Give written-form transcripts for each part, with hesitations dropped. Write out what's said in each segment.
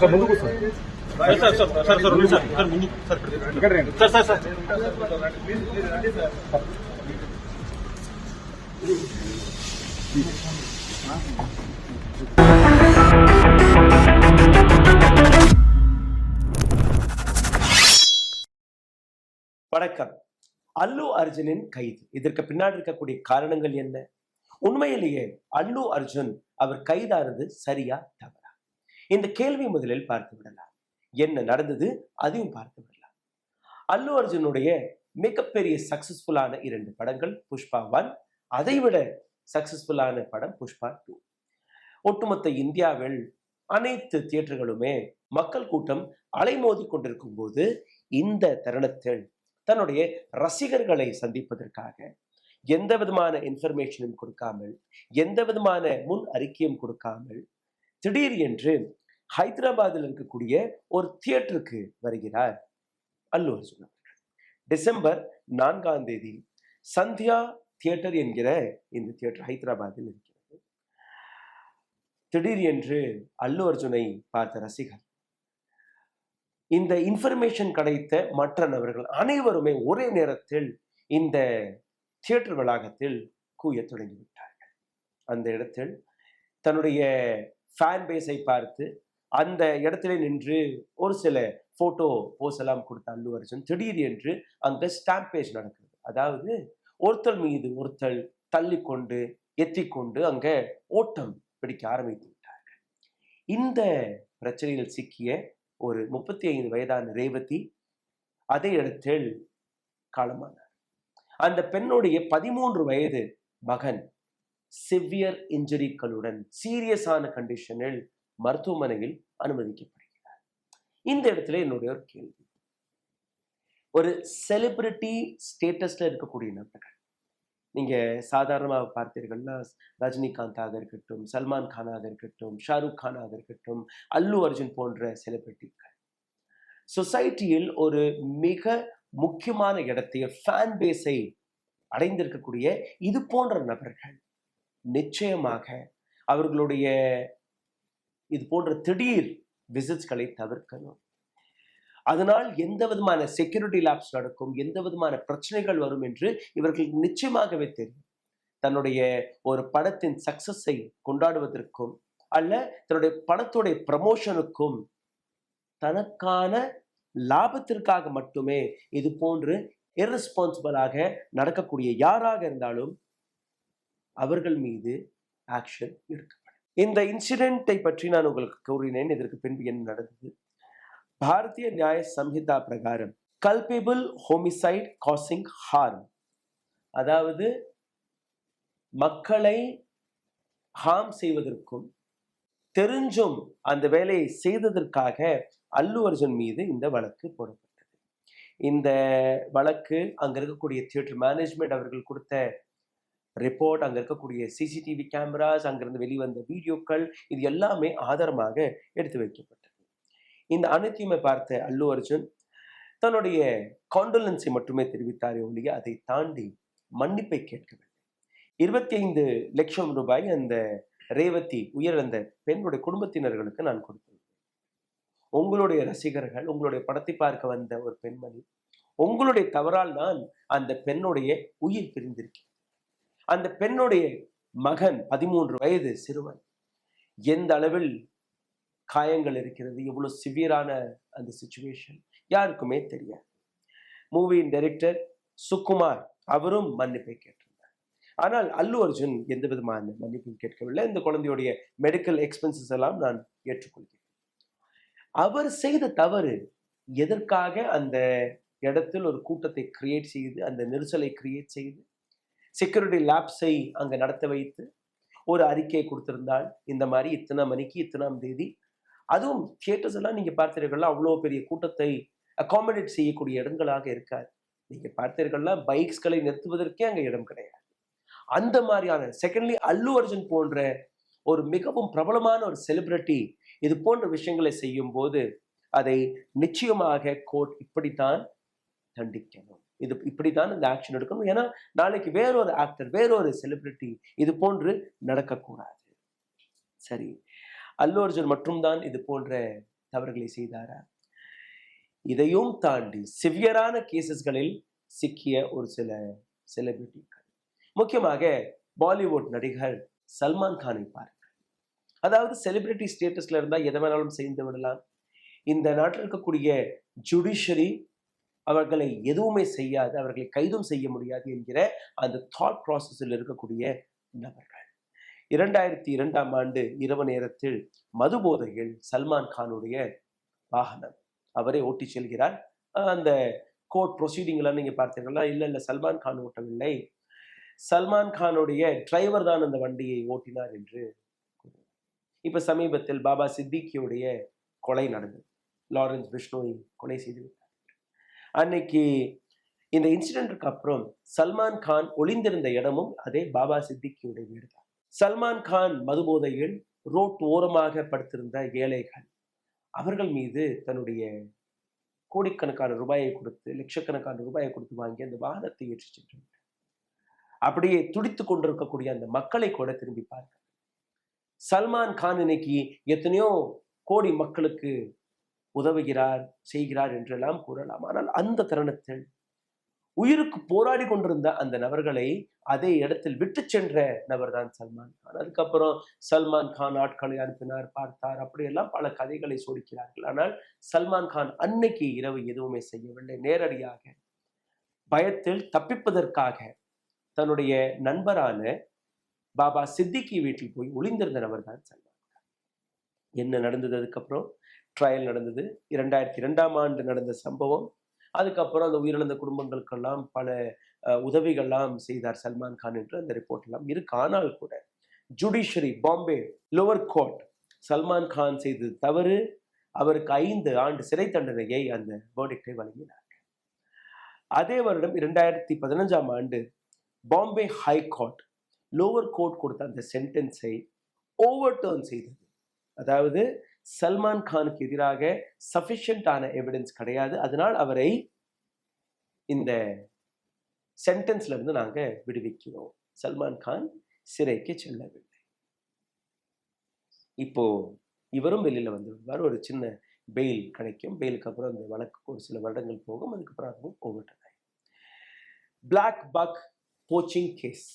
ముందుకు సార్ ముందు sir sir வணக்கம். அல்லு அர்ஜுனின் கைது, இதற்கு பின்னாடி இருக்கக்கூடிய காரணங்கள் என்ன? உண்மையிலேயே அல்லு அர்ஜுன் அவர் கைதானது சரியா தவறா? இந்த கேள்வி முதலில் பார்த்து விடலாம். என்ன நடந்தது அதையும் பார்த்து விடலாம். அல்லு அர்ஜுனுடைய மிகப்பெரிய சக்சஸ்ஃபுல்லான 2 படங்கள் புஷ்பா 1, அதைவிட சக்சஸ்ஃபுல்லான படம் புஷ்பா 2. ஒட்டுமொத்த இந்தியாவில் அனைத்து தியேட்டர்களுமே மக்கள் கூட்டம் அலைமோதி கொண்டிருக்கும் போது இந்த தருணத்தில் தன்னுடைய ரசிகர்களை சந்திப்பதற்காக எந்த விதமான இன்ஃபர்மேஷனும் கொடுக்காமல், எந்த விதமான முன் அறிக்கையும் கொடுக்காமல் திடீர் என்று ஹைதராபாத்தில் இருக்கக்கூடிய ஒரு தியேட்டருக்கு வருகிறார் அல்லு அர்ஜுன் அவர்கள். டிசம்பர் 4ஆம் தேதி சந்தியா தியேட்டர் என்கிற இந்த தியேட்டர் ஹைதராபாத்தில் இருக்கிறது. திடீர் என்று அல்லு அர்ஜுனை பார்த்த ரசிகர், இந்த இன்ஃபர்மேஷன் கிடைத்த மற்ற நபர்கள் அனைவருமே ஒரே நேரத்தில் இந்த தியேட்டர் வளாகத்தில் கூய தொடங்கிவிட்டார்கள். அந்த இடத்தில் தன்னுடைய ஃபேன் பேஸை பார்த்து அந்த இடத்துல நின்று ஒரு சில போட்டோ போஸ் எல்லாம் கொடுத்த அல்லு அர்ஜுன் திடீர் என்று அங்க ஸ்டாம்பேஜ் நடக்குது. அதாவது ஒருத்தர் மீது ஒருத்தர் தள்ளி கொண்டு எத்திக்கொண்டு அங்க ஓட்டம் பிடிக்க ஆரம்பித்து விட்டார்கள். இந்த பிரச்சனையில் சிக்கிய ஒரு 35 வயதான ரேவதி அதே இடத்தில் காலமானார். அந்த பெண்ணுடைய 13 வயது மகன் சிவியர் இன்ஜுரிகளுடன் சீரியஸான கண்டிஷனில் மருத்துவமனையில் அனுமதிக்கப்படுகிறார். இந்த இடத்துல என்னுடைய ஒரு கேள்வி, ஒரு செலிபிரிட்டி ஸ்டேட்டஸ்ல இருக்கக்கூடிய நபர்கள், நீங்க சாதாரணமாக பார்த்தீர்கள்னா ரஜினிகாந்தாக இருக்கட்டும், சல்மான் கானாக இருக்கட்டும், ஷாருக் கானாக இருக்கட்டும், அல்லு அர்ஜுன் போன்ற செலிபிரிட்டிகள் சொசைட்டியில் ஒரு மிக முக்கியமான இடத்தை, ஃபேன் பேஸை அடைந்திருக்கக்கூடிய இது போன்ற நபர்கள் நிச்சயமாக அவர்களுடைய இது போன்ற திடீர் விசிட்ஸ்களை தவிர்க்கணும். அதனால் எந்த விதமான செக்யூரிட்டி லாப்ஸ் நடக்கும், எந்த விதமான பிரச்சனைகள் வரும் என்று இவர்கள் நிச்சயமாகவே தெரியும். தன்னுடைய ஒரு படத்தின் சக்சஸை கொண்டாடுவதற்கும் அல்ல தன்னுடைய படத்துடைய ப்ரமோஷனுக்கும் தனக்கான லாபத்திற்காக மட்டுமே இது போன்று இர்ரெஸ்பான்சிபிளாக நடக்கக்கூடிய யாராக இருந்தாலும் அவர்கள் மீது ஆக்ஷன் எடுக்கப்படும். இந்த இன்சிடென்ட்டை பற்றி நான் உங்களுக்கு கூறினேன். இதற்கு பின்பு என்ன நடந்தது? பாரதிய நியாய சம்ஹிதா பிரகாரம் கல்பேபிள் ஹோமிசைட் காசிங் ஹார்ம், அதாவது மக்களை ஹார்ம் செய்வதற்கும் தெரிஞ்சும் அந்த வேலையை செய்ததற்காக அல்லு அர்ஜுன் மீது இந்த வழக்கு போடப்பட்டது. இந்த வழக்கு அங்க இருக்கக்கூடிய தியேட்டர் மேனேஜ்மெண்ட் அவர்கள் கொடுத்த ரிப்போர்ட், அங்க இருக்கக்கூடிய சிசிடிவி கேமராஸ், அங்கிருந்து வெளிவந்த வீடியோக்கள், இது எல்லாமே ஆதாரமாக எடுத்து வைக்கப்பட்டது. இந்த அனைத்தையுமே பார்த்த அல்லு அர்ஜுன் தன்னுடைய காண்டோலன்ஸை மட்டுமே தெரிவித்தாரே ஒழிய அதை தாண்டி மன்னிப்பை கேட்கவில்லை. 25 லட்சம் ரூபாய் அந்த ரேவதி உயிரிழந்த பெண்ணுடைய குடும்பத்தினர்களுக்கு நான் கொடுத்தேன். உங்களுடைய ரசிகர்கள், உங்களுடைய படத்தை பார்க்க வந்த ஒரு பெண்மணி, உங்களுடைய தவறால் தான் அந்த பெண்ணுடைய உயிர் பிரிந்திருக்கிறது. அந்த பெண்ணுடைய மகன் 13 வயது சிறுவன், எந்த அளவில் காயங்கள் இருக்கிறது, எவ்வளவு சிவியரான அந்த சிச்சுவேஷன் யாருக்குமே தெரியாது. மூவியின் டைரக்டர் சுகுமார் அவரும் மன்னிப்பை கேட்டிருந்தார். ஆனால் அல்லு அர்ஜுன் எந்த விதமான மன்னிப்பும் கேட்கவில்லை. இந்த குழந்தையுடைய மெடிக்கல் எக்ஸ்பென்சஸ் எல்லாம் நான் ஏற்றுக்கொள்கிறேன். அவர் செய்த தவறு எதற்காக அந்த இடத்தில் ஒரு கூட்டத்தை கிரியேட் செய்து, அந்த நெரிசலை கிரியேட் செய்து, செக்யூரிட்டி லேப்ஸை அங்க நடத்த வைத்து ஒரு அறிக்கையை கொடுத்திருந்தால், இந்த மாதிரி இத்தனை மணிக்கு இத்தனாம் தேதி, அதுவும் தியேட்டர்ஸ் எல்லாம் நீங்க பார்த்தீர்கள்னா அவ்வளோ பெரிய கூட்டத்தை அகாமடேட் செய்யக்கூடிய இடங்களாக இருக்காது. நீங்க பார்த்தீர்கள்னா பைக்ஸ்களை நிறுத்துவதற்கே அங்க இடம் கிடையாது. அந்த மாதிரியான செகண்ட்லி அல்லு அர்ஜுன் போன்ற ஒரு மிகவும் பிரபலமான ஒரு செலிபிரிட்டி இது போன்ற விஷயங்களை செய்யும் போது அதை நிச்சயமாக கோர்ட் இப்படித்தான் தண்டிக்கணும், இது இப்படித்தான் இந்த ஆக்ஷன் எடுக்கணும். ஏன்னா நாளைக்கு வேறொரு ஆக்டர் வேறொரு செலிபிரிட்டி இது போன்று நடக்கக்கூடாது. சரி, அல்லு அர்ஜுன் மட்டும்தான் இது போன்ற தவறுகளை செய்தாரா? இதையும் தாண்டி சிவியரான கேசஸ்களில் சிக்கிய ஒரு சில செலிபிரிட்டிகள், முக்கியமாக பாலிவுட் நடிகர் சல்மான் கானை பாருங்கள். அதாவது செலிபிரிட்டி ஸ்டேட்டஸ்ல இருந்தா எதை வேணாலும் செய்து விடலாம். இந்த நாட்டில் இருக்கக்கூடிய ஜுடிஷரி அவர்களை எதுவுமே செய்யாது, அவர்களை கைதும் செய்ய முடியாது என்கிற அந்த தாட் ப்ராசஸில் இருக்கக்கூடிய நபர்கள் 2002ஆம் ஆண்டு இரவு நேரத்தில் மது போதையில் சல்மான் கானுடைய வாகனம் அவரே ஓட்டி செல்கிறார். அந்த கோர்ட் ப்ரொசீடிங்லாம் நீங்க பார்த்தீங்கன்னா, இல்ல சல்மான் கான் ஓட்டவில்லை, சல்மான் கானுடைய டிரைவர் தான் அந்த வண்டியை ஓட்டினார் என்று. இப்ப சமீபத்தில் பாபா சித்திக்கியுடைய கொலை நடந்தது, லாரன்ஸ் பிஷ்ணோயை கொலை செய்து விட்டார். அன்னைக்கு இந்த இன்சிடென்ட்க்கு அப்புறம் சல்மான் கான் ஒளிந்திருந்த இடமும் அதே பாபா சித்திக்கியுடைய வீடு தான். சல்மான் கான் மதுபோதையில் ரோட் ஓரமாக படுத்திருந்த ஏழைகள் அவர்கள் மீது தன்னுடைய கோடிக்கணக்கான ரூபாயை கொடுத்து, லட்சக்கணக்கான ரூபாயை கொடுத்து வாங்கி அந்த வாகனத்தை ஏற்றி சென்று அப்படியே துடித்துக் கொண்டிருக்கக்கூடிய அந்த மக்களை கூட திரும்பி பார்க்க. சல்மான் கான் இன்னைக்கு எத்தனையோ கோடி மக்களுக்கு உதவுகிறார், செய்கிறார் என்றெல்லாம் கூறலாம். ஆனால் அந்த தருணத்தில் உயிருக்கு போராடி கொண்டிருந்த அந்த நபர்களை அதே இடத்தில் விட்டு சென்ற நபர் தான் சல்மான் கான். அதுக்கப்புறம் சல்மான் கான் ஆட்களை அனுப்பினார், பார்த்தார், அப்படியெல்லாம் பல கதைகளை சோடிக்கிறார்கள். ஆனால் சல்மான் கான் அன்னைக்கு இரவு எதுவுமே செய்யவில்லை. நேரடியாக பயத்தில் தப்பிப்பதற்காக தன்னுடைய நண்பரான பாபா சித்திகி வீட்டில் போய் ஒளிந்திருந்த நபர் தான் சல்மான் கான். என்ன நடந்தது? அதுக்கப்புறம் ட்ரையல் நடந்தது. 2002ஆம் ஆண்டு நடந்த சம்பவம். அதுக்கப்புறம் அந்த உயிரிழந்த குடும்பங்களுக்கெல்லாம் பல உதவிகள்லாம் செய்தார் சல்மான் கான் என்று அந்த ரிப்போர்ட் எல்லாம் இருக்கு. ஆனால் கூட judiciary Bombay lower court Salman Khan செய்தது தவறு, அவருக்கு 5 ஆண்டு சிறை தண்டனையை அந்த வேர்டிக்டை வழங்கினார். அதே வருடம் 2015ஆம் ஆண்டு Bombay high court lower court கொடுத்த அந்த சென்டென்ஸை ஓவர் டர்ன் செய்தது. அதாவது சல்மான் கானுக்கு எதிராக சஃபிஷியன்டான எவிடன்ஸ் கிடையாது, அதனால் அவரை இந்த சென்டென்ஸ்ல இருந்து நாங்க விடுவிக்கிறோம். சல்மான் கான் சிறைக்கு செல்லவில்லை. இப்போ இவரும் வெளியில வந்து விடுவார், ஒரு சின்ன பெயில் கிடைக்கும். பெயிலுக்கு அப்புறம் அந்த வழக்கு ஒரு சில வருடங்கள் போகும். அதுக்கப்புறம் அதுவும் ஓவர்டர்ன் ஆகும். பிளாக் பக் போச்சிங் கேஸ்,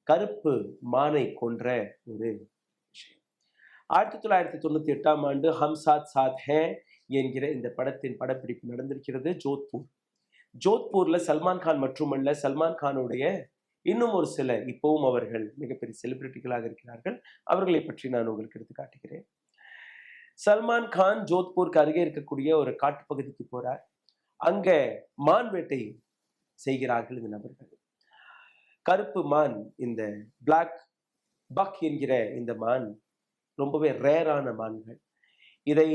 கருப்பு மானை கொன்ற ஒரு விஷயம். 1998ஆம் ஆண்டு ஹம் சாத் சாத் ஹே என்கிற இந்த படத்தின் படப்பிடிப்பு நடந்திருக்கிறது ஜோத்பூர்ல. சல்மான் கான் மட்டுமல்ல, சல்மான் கானுடைய இன்னும் ஒரு சில இப்பவும் அவர்கள் மிகப்பெரிய செலிபிரிட்டிகளாக இருக்கிறார்கள். அவர்களை பற்றி நான் உங்களுக்கு எடுத்து காட்டுகிறேன். சல்மான் கான் ஜோத்பூருக்கு அருகே இருக்கக்கூடிய ஒரு காட்டுப்பகுதிக்கு போறார். அங்க மான் வேட்டை செய்கிறார்கள் இந்த நபர்கள். கருப்பு மான், இந்த பிளாக் பக் என்கிற இந்த மான் ரொம்பவே ரேரான மான்கள். இதை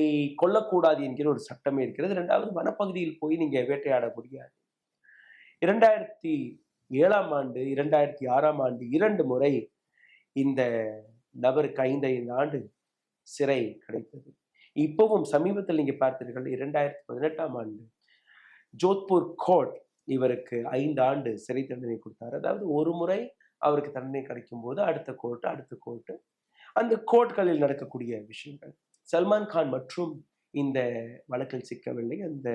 கொல்லக்கூடாது என்கிற ஒரு சட்டமே இருக்கிறது. 2வது, வனப்பகுதியில் போய் நீங்க வேட்டையாட முடியாது. 2007ஆம் ஆண்டு 2006ஆம் ஆண்டு 2 முறை இந்த நபருக்கு 5 ஆண்டு சிறை கிடைத்தது. இப்பவும் சமீபத்தில் நீங்க பார்த்தீர்கள், 2018ஆம் ஆண்டு ஜோத்பூர் கோர்ட் இவருக்கு 5 ஆண்டு சிறை தண்டனை கொடுத்தார். அதாவது ஒரு முறை அவருக்கு தண்டனை கிடைக்கும் போது அடுத்த கோர்ட்டு அந்த கோர்ட்களில் நடக்கக்கூடிய விஷயங்கள். சல்மான் கான் மற்றும் இந்த வழக்கில் சிக்கவில்லை. அந்த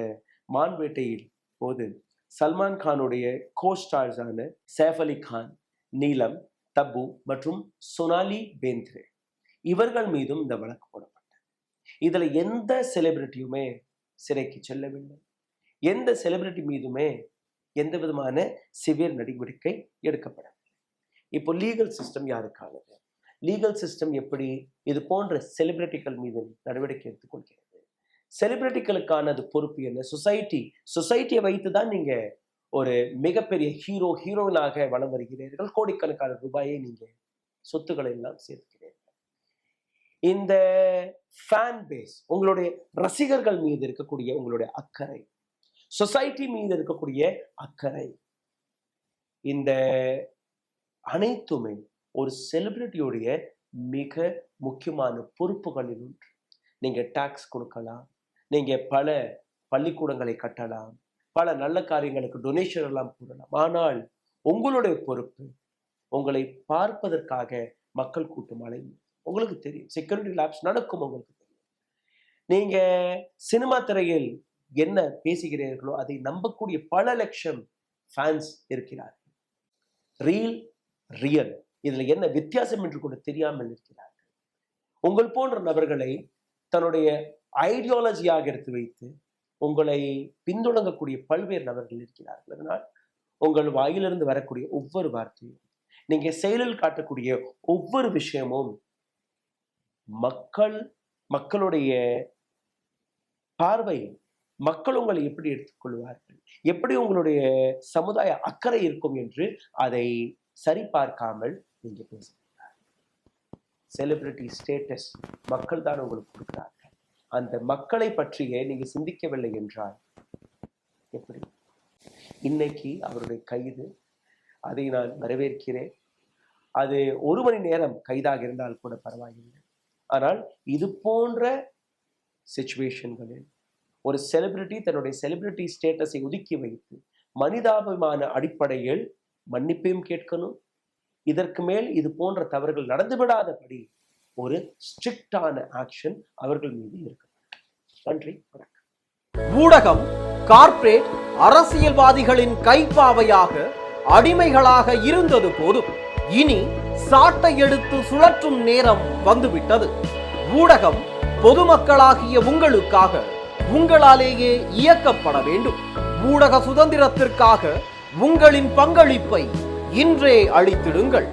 மான் வேட்டையில் போது சல்மான் கானுடைய கோஸ்டார்ஸான சைஃப் அலி கான், நீலம், தப்பு மற்றும் சோனாலி பேந்த்ரே இவர்கள் மீதும் இந்த வழக்கு போடப்பட்டது. இதுல எந்த செலிபிரிட்டியுமே சிறைக்கு செல்லவில்லை. எந்த செலிபிரிட்டி மீதுமே எந்த விதமான சிவியர் நடவடிக்கை எடுக்கப்படவில்லை. இப்போ லீகல் சிஸ்டம் யாருக்கானது? லீகல் சிஸ்டம் எப்படி இது போன்ற செலிபிரிட்டிகள் மீது நடவடிக்கை எடுத்துக்கொள்கிறது? செலிபிரிட்டிகளுக்கான அது பொறுப்பு என்ன? சொசைட்டியை வைத்துதான் நீங்க ஒரு மிகப்பெரிய ஹீரோயினாக வலம் வருகிறீர்கள். கோடிக்கணக்கான ரூபாயை நீங்க சொத்துக்களை எல்லாம் சேர்க்கிறீர்கள். இந்த ஃபேன் பேஸ், உங்களுடைய ரசிகர்கள் மீது இருக்கக்கூடிய உங்களுடைய அக்கறை, சொசைட்டி மீது இருக்கக்கூடிய அக்கறை, இந்த அனைத்துமே ஒரு செலிபிரிட்டியோடைய மிக முக்கியமான பொறுப்புகளில் ஒன்று. நீங்க டாக்ஸ் கொடுக்கலாம், நீங்க பல பள்ளிக்கூடங்களை கட்டலாம், பல நல்ல காரியங்களுக்கு டொனேஷன் எல்லாம் போடலாம். ஆனால் உங்களுடைய பொறுப்பு உங்களை பார்ப்பதற்காக மக்கள் கூட்டம் அலையும். உங்களுக்கு தெரியும், செக்யூரிட்டி லேப்ஸ் நடக்கும், உங்களுக்கு தெரியும். நீங்க சினிமா திரையில் என்ன பேசுகிறீர்களோ அதை நம்பக்கூடிய பல லட்சம் ஃபேன்ஸ் இருக்கிறார்கள். ரியல் இதுல என்ன வித்தியாசம் என்று கூட தெரியாமல் இருக்கிறார்கள். உங்கள் போன்ற நபர்களை தன்னுடைய ஐடியாலஜியாக எடுத்து வைத்து உங்களை பின்தொடங்கக்கூடிய பல்வேறு நபர்கள் இருக்கிறார்கள். அதனால் உங்கள் வாயிலிருந்து வரக்கூடிய ஒவ்வொரு வார்த்தையும், நீங்க செயலில் காட்டக்கூடிய ஒவ்வொரு விஷயமும் மக்களுடைய பார்வை, மக்கள் உங்களை எப்படி எடுத்துக்கொள்வார்கள், எப்படி உங்களுடைய சமுதாய அக்கறை இருக்கும் என்று அதை சரிபார்க்காமல் நீங்க பேசுகிறார். செலிபிரிட்டி ஸ்டேட்டஸ் மக்கள் தான் உங்களுக்கு கொடுக்கிறார்கள். அந்த மக்களை பற்றியே நீங்க சிந்திக்கவில்லை என்றால் எப்படி? இன்னைக்கு அவருடைய கைது, அதை நான் வரவேற்கிறேன். அது 1 மணி நேரம் கைதாக இருந்தால் கூட பரவாயில்லை. ஆனால் இது போன்ற சிச்சுவேஷன்களில் ஒரு செலிபிரிட்டி தன்னுடைய செலிபிரிட்டி ஸ்டேட்டஸை ஒதுக்கி வைத்து மனிதாபிமான அடிப்படையில் மன்னிப்பையும் கேட்கணும். இதற்கு மேல் இது போன்ற தவறுகள் நடந்துவிடாதபடி ஒரு ஸ்ட்ரிக்டான ஆக்ஷன் அவர்கள் மீது இருக்கு. நன்றி, வணக்கம். ஊடகம் கார்ப்பரேட் அரசியல்வாதிகளின் கைப்பாவையாக அடிமைகளாக இருந்தது போதும். இனி சாட்டை எடுத்து சுழற்றும் நேரம் வந்துவிட்டது. ஊடகம் பொதுமக்களாகிய உங்களுக்காக, உங்களாலேயே இயக்கப்பட வேண்டும். ஊடக சுதந்திரத்திற்காக உங்களின் பங்களிப்பை இன்றே அளித்திடுங்கள்.